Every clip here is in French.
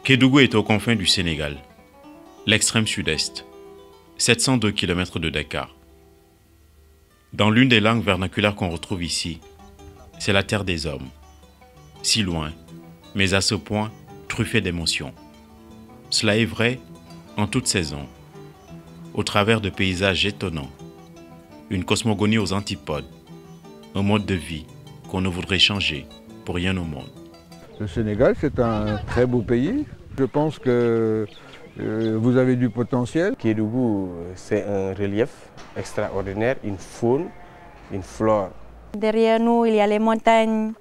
Kédougou est aux confins du Sénégal, l'extrême sud-est, 702 km de Dakar. Dans l'une des langues vernaculaires qu'on retrouve ici, c'est la terre des hommes. Si loin, mais à ce point truffé d'émotions. Cela est vrai en toute saison, au travers de paysages étonnants, une cosmogonie aux antipodes, un mode de vie qu'on ne voudrait changer pour rien au monde. Le Sénégal, c'est un très beau pays. Je pense que vous avez du potentiel. Kédougou, c'est un relief extraordinaire, une faune, une flore. Derrière nous, il y a les montagnes,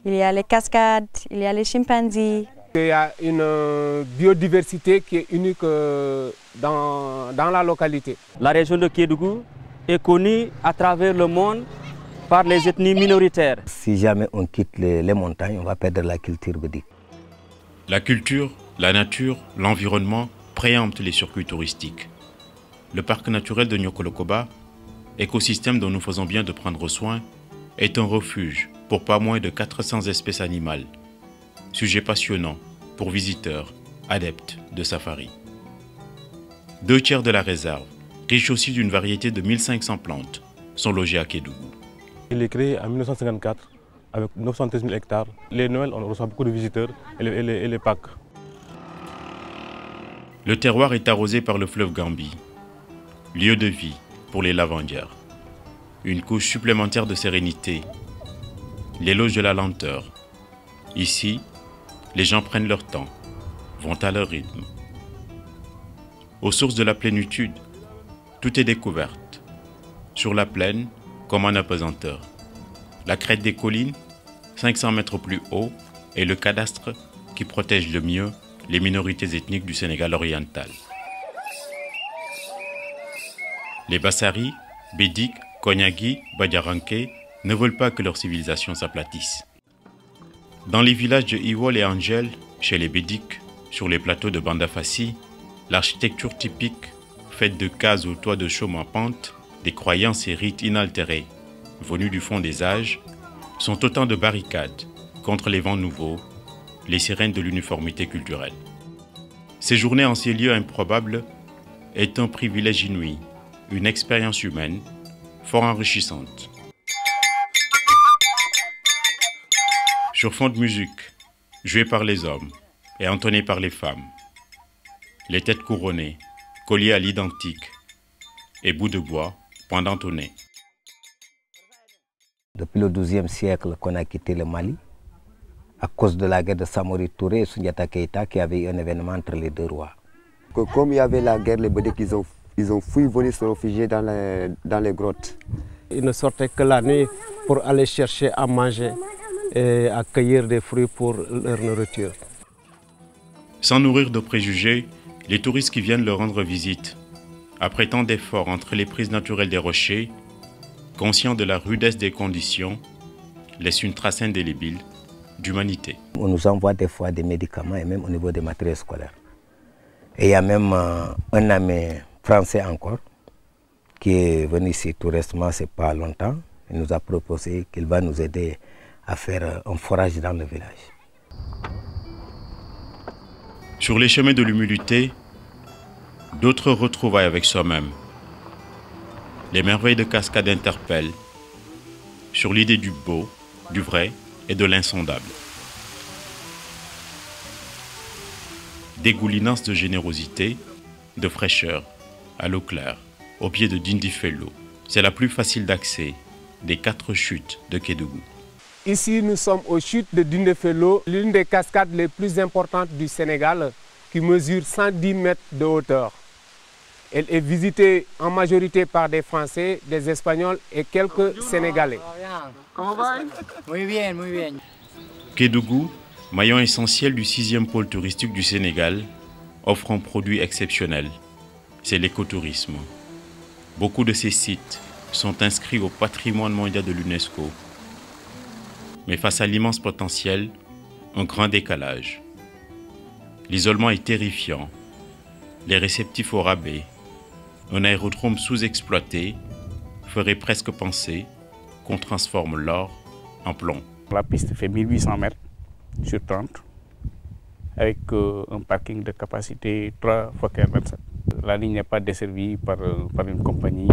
il y a les cascades, il y a les chimpanzés. Il y a une biodiversité qui est unique dans la localité. La région de Kédougou est connue à travers le monde par les ethnies minoritaires. Si jamais on quitte les montagnes, on va perdre la culture bédique. La culture, la nature, l'environnement préemptent les circuits touristiques. Le parc naturel de Niokolo-Koba, écosystème dont nous faisons bien de prendre soin, est un refuge pour pas moins de 400 espèces animales. Sujet passionnant pour visiteurs, adeptes de safari. 2 tiers de la réserve, riche aussi d'une variété de 1500 plantes, sont logés à Kédougou. Il est créé en 1954 avec 913 000 hectares. Les Noëls, on reçoit beaucoup de visiteurs et les Pâques. Le terroir est arrosé par le fleuve Gambie, lieu de vie pour les lavandières. Une couche supplémentaire de sérénité, l'éloge de la lenteur. Ici, les gens prennent leur temps, vont à leur rythme. Aux sources de la plénitude, tout est découverte. Sur la plaine, comme en apesanteur. La crête des collines, 500 mètres plus haut, est le cadastre qui protège le mieux les minorités ethniques du Sénégal oriental. Les Bassari, Bédik, Konyagi, Badiaranké ne veulent pas que leur civilisation s'aplatisse. Dans les villages de Iwol et Angel, chez les Bédik, sur les plateaux de Bandafassi, l'architecture typique, faite de cases au toit de chaume en pente, des croyances et rites inaltérés, venus du fond des âges, sont autant de barricades contre les vents nouveaux, les sirènes de l'uniformité culturelle. Séjourner en ces lieux improbables est un privilège inouï, une expérience humaine fort enrichissante. Sur fond de musique, jouée par les hommes et entonnée par les femmes, les têtes couronnées, colliers à l'identique et bouts de bois pendant au nez. Depuis le XIIe siècle qu'on a quitté le Mali, à cause de la guerre de Samori Touré et Soundiata Keïta, qui avait eu un événement entre les deux rois. Comme il y avait la guerre, les Bédéks, ils ont fui venir se réfugier dans les grottes. Ils ne sortaient que la nuit pour aller chercher à manger et à cueillir des fruits pour leur nourriture. Sans nourrir de préjugés, les touristes qui viennent leur rendre visite, après tant d'efforts entre les prises naturelles des rochers, conscients de la rudesse des conditions, laissent une trace indélébile d'humanité. On nous envoie des fois des médicaments et même au niveau des matériels scolaires. Et il y a même un ami français encore qui est venu ici tout récemment, c'est pas longtemps. Il nous a proposé qu'il va nous aider à faire un forage dans le village. Sur les chemins de l'humilité, d'autres retrouvailles avec soi-même. Les merveilles de cascade interpellent sur l'idée du beau, du vrai et de l'insondable. Dégoulinance de générosité, de fraîcheur, à l'eau claire, au pied de Dindifelo. C'est la plus facile d'accès des 4 chutes de Kédougou. Ici, nous sommes aux chutes de Dindifelo, l'une des cascades les plus importantes du Sénégal, qui mesure 110 mètres de hauteur. Elle est visitée en majorité par des Français, des Espagnols et quelques Sénégalais. Muy bien, muy bien. Kédougou, maillon essentiel du 6e pôle touristique du Sénégal, offre un produit exceptionnel. C'est l'écotourisme. Beaucoup de ces sites sont inscrits au patrimoine mondial de l'UNESCO. Mais face à l'immense potentiel, un grand décalage. L'isolement est terrifiant, les réceptifs au rabais, un aérodrome sous-exploité ferait presque penser qu'on transforme l'or en plomb. La piste fait 1800 mètres sur 30, avec un parking de capacité 3 x 27. La ligne n'est pas desservie par une compagnie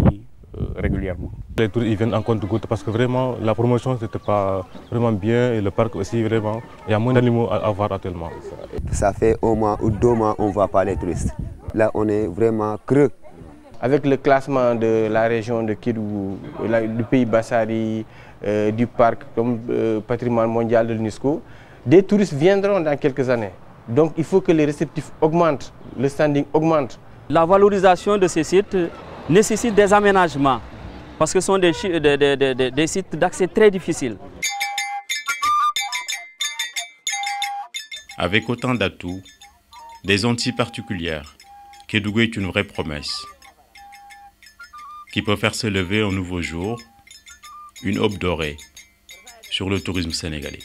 régulièrement. Les touristes ils viennent en compte-gouttes parce que vraiment la promotion n'était pas vraiment bien et le parc aussi vraiment, il y a moins d'animaux à voir actuellement. Ça fait 1 mois ou 2 mois on ne voit pas les touristes. Là on est vraiment creux. Avec le classement de la région de Kédougou, du pays Bassari, du parc comme patrimoine mondial de l'UNESCO, des touristes viendront dans quelques années. Donc il faut que les réceptifs augmentent, le standing augmente. La valorisation de ces sites nécessite des aménagements parce que ce sont des sites d'accès très difficiles. Avec autant d'atouts, des zones si particulières, Kédougou est une vraie promesse qui peut faire se lever un nouveau jour, une aube dorée sur le tourisme sénégalais.